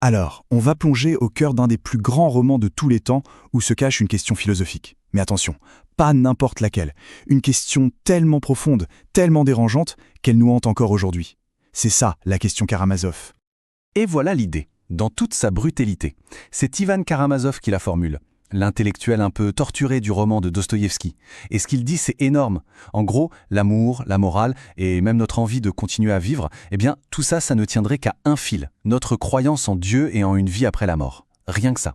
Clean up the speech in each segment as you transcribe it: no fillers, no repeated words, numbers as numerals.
Alors, on va plonger au cœur d'un des plus grands romans de tous les temps où se cache une question philosophique. Mais attention, pas n'importe laquelle. Une question tellement profonde, tellement dérangeante, qu'elle nous hante encore aujourd'hui. C'est ça, la question Karamazov. Et voilà l'idée, dans toute sa brutalité. C'est Ivan Karamazov qui la formule, l'intellectuel un peu torturé du roman de Dostoïevski. Et ce qu'il dit, c'est énorme. En gros, l'amour, la morale et même notre envie de continuer à vivre, eh bien, tout ça, ça ne tiendrait qu'à un fil, notre croyance en Dieu et en une vie après la mort. Rien que ça.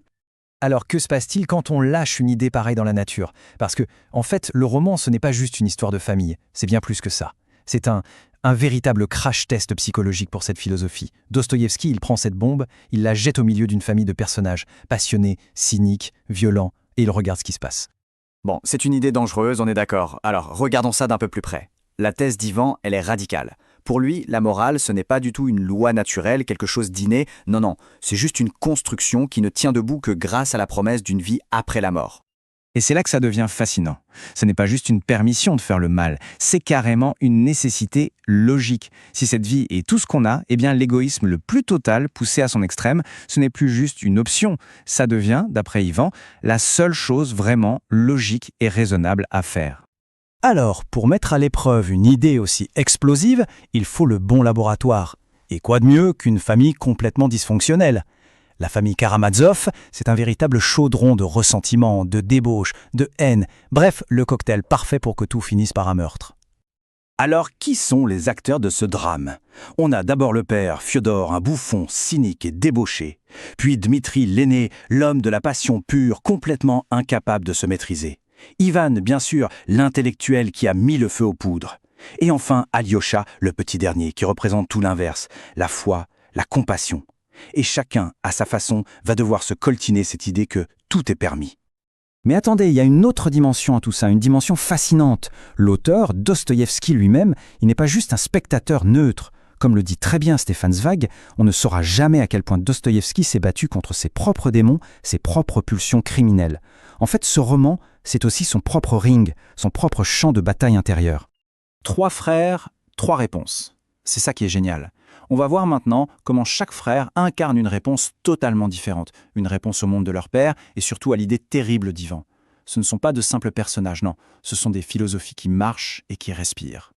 Alors que se passe-t-il quand on lâche une idée pareille dans la nature? Parce que, en fait, le roman, ce n'est pas juste une histoire de famille, c'est bien plus que ça. C'est un véritable crash test psychologique pour cette philosophie. Dostoïevski, il prend cette bombe, il la jette au milieu d'une famille de personnages, passionnés, cyniques, violents, et il regarde ce qui se passe. Bon, c'est une idée dangereuse, on est d'accord. Alors, regardons ça d'un peu plus près. La thèse d'Ivan, elle est radicale. Pour lui, la morale, ce n'est pas du tout une loi naturelle, quelque chose d'inné. Non, c'est juste une construction qui ne tient debout que grâce à la promesse d'une vie après la mort. Et c'est là que ça devient fascinant. Ce n'est pas juste une permission de faire le mal, c'est carrément une nécessité logique. Si cette vie est tout ce qu'on a, eh bien l'égoïsme le plus total, poussé à son extrême, ce n'est plus juste une option. Ça devient, d'après Ivan, la seule chose vraiment logique et raisonnable à faire. Alors, pour mettre à l'épreuve une idée aussi explosive, il faut le bon laboratoire. Et quoi de mieux qu'une famille complètement dysfonctionnelle? La famille Karamazov, c'est un véritable chaudron de ressentiment, de débauche, de haine, bref, le cocktail parfait pour que tout finisse par un meurtre. Alors, qui sont les acteurs de ce drame? On a d'abord le père, Fiodor, un bouffon, cynique et débauché. Puis Dmitri, l'aîné, l'homme de la passion pure, complètement incapable de se maîtriser. Ivan, bien sûr, l'intellectuel qui a mis le feu aux poudres. Et enfin, Alyosha, le petit dernier, qui représente tout l'inverse, la foi, la compassion. Et chacun, à sa façon, va devoir se coltiner cette idée que tout est permis. Mais attendez, il y a une autre dimension à tout ça, une dimension fascinante. L'auteur, Dostoïevski lui-même, il n'est pas juste un spectateur neutre. Comme le dit très bien Stefan Zweig, on ne saura jamais à quel point Dostoïevski s'est battu contre ses propres démons, ses propres pulsions criminelles. En fait, ce roman, c'est aussi son propre ring, son propre champ de bataille intérieur. 3 frères, 3 réponses. C'est ça qui est génial. On va voir maintenant comment chaque frère incarne une réponse totalement différente. Une réponse au monde de leur père et surtout à l'idée terrible d'Ivan. Ce ne sont pas de simples personnages, non. Ce sont des philosophies qui marchent et qui respirent.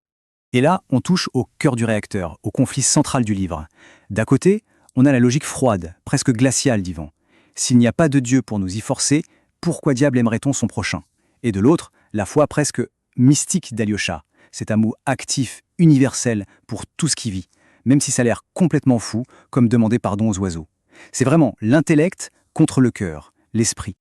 Et là, on touche au cœur du réacteur, au conflit central du livre. D'un côté, on a la logique froide, presque glaciale d'Ivan. S'il n'y a pas de Dieu pour nous y forcer, pourquoi diable aimerait-on son prochain? Et de l'autre, la foi presque mystique d'Alyosha. Cet amour actif, universel pour tout ce qui vit, même si ça a l'air complètement fou, comme demander pardon aux oiseaux. C'est vraiment l'intellect contre le cœur, l'esprit.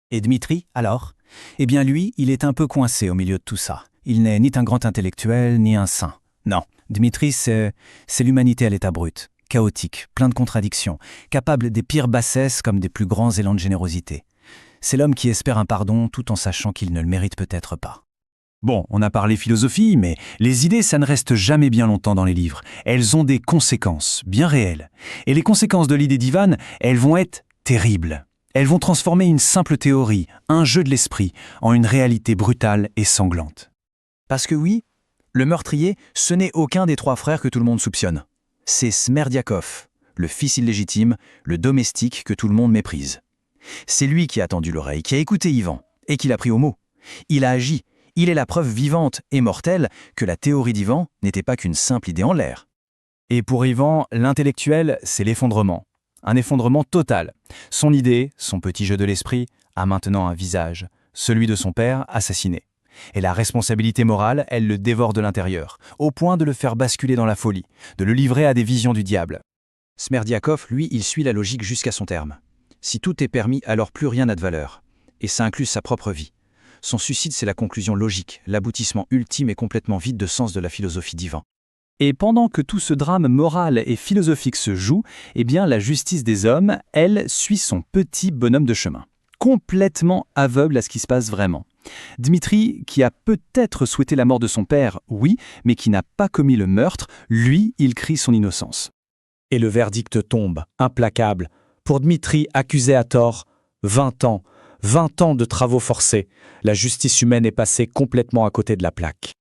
Et Dmitri, alors? Eh bien lui, il est un peu coincé au milieu de tout ça. Il n'est ni un grand intellectuel, ni un saint. Non, Dmitri, c'est l'humanité à l'état brut, chaotique, plein de contradictions, capable des pires bassesses comme des plus grands élans de générosité. C'est l'homme qui espère un pardon tout en sachant qu'il ne le mérite peut-être pas. Bon, on a parlé philosophie, mais les idées, ça ne reste jamais bien longtemps dans les livres. Elles ont des conséquences, bien réelles. Et les conséquences de l'idée d'Ivan, elles vont être terribles. Elles vont transformer une simple théorie, un jeu de l'esprit, en une réalité brutale et sanglante. Parce que oui, le meurtrier, ce n'est aucun des 3 frères que tout le monde soupçonne. C'est Smerdiakov, le fils illégitime, le domestique que tout le monde méprise. C'est lui qui a tendu l'oreille, qui a écouté Ivan, et qui l'a pris au mot. Il a agi. Il est la preuve vivante et mortelle que la théorie d'Ivan n'était pas qu'une simple idée en l'air. Et pour Ivan, l'intellectuel, c'est l'effondrement. Un effondrement total. Son idée, son petit jeu de l'esprit, a maintenant un visage, celui de son père assassiné. Et la responsabilité morale, elle le dévore de l'intérieur, au point de le faire basculer dans la folie, de le livrer à des visions du diable. Smerdiakov, lui, il suit la logique jusqu'à son terme. Si tout est permis, alors plus rien n'a de valeur. Et ça inclut sa propre vie. Son suicide, c'est la conclusion logique, l'aboutissement ultime et complètement vide de sens de la philosophie d'Ivan. Et pendant que tout ce drame moral et philosophique se joue, eh bien la justice des hommes, elle, suit son petit bonhomme de chemin. Complètement aveugle à ce qui se passe vraiment. Dmitri, qui a peut-être souhaité la mort de son père, oui, mais qui n'a pas commis le meurtre, lui, il crie son innocence. Et le verdict tombe, implacable. Pour Dmitri, accusé à tort, 20 ans. 20 ans de travaux forcés. La justice humaine est passée complètement à côté de la plaque.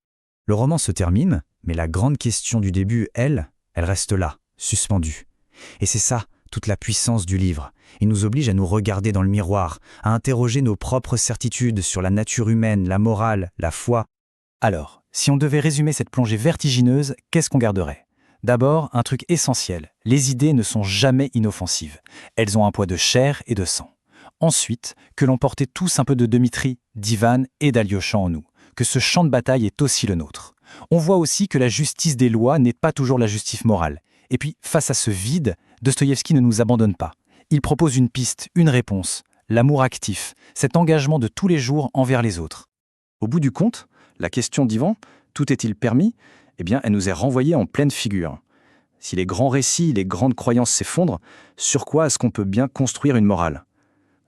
Le roman se termine, mais la grande question du début, elle reste là, suspendue. Et c'est ça, toute la puissance du livre. Il nous oblige à nous regarder dans le miroir, à interroger nos propres certitudes sur la nature humaine, la morale, la foi. Alors, si on devait résumer cette plongée vertigineuse, qu'est-ce qu'on garderait ? D'abord, un truc essentiel, les idées ne sont jamais inoffensives. Elles ont un poids de chair et de sang. Ensuite, que l'on portait tous un peu de Dmitri, d'Ivan et d'Alyosha en nous, que ce champ de bataille est aussi le nôtre. On voit aussi que la justice des lois n'est pas toujours la justice morale. Et puis, face à ce vide, Dostoïevski ne nous abandonne pas. Il propose une piste, une réponse, l'amour actif, cet engagement de tous les jours envers les autres. Au bout du compte, la question d'Ivan, tout est-il permis ? Eh bien, elle nous est renvoyée en pleine figure. Si les grands récits, les grandes croyances s'effondrent, sur quoi est-ce qu'on peut bien construire une morale ?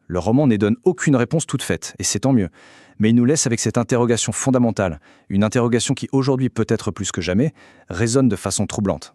Le roman ne donne aucune réponse toute faite, et c'est tant mieux. Mais il nous laisse avec cette interrogation fondamentale, une interrogation qui aujourd'hui, peut-être plus que jamais, résonne de façon troublante.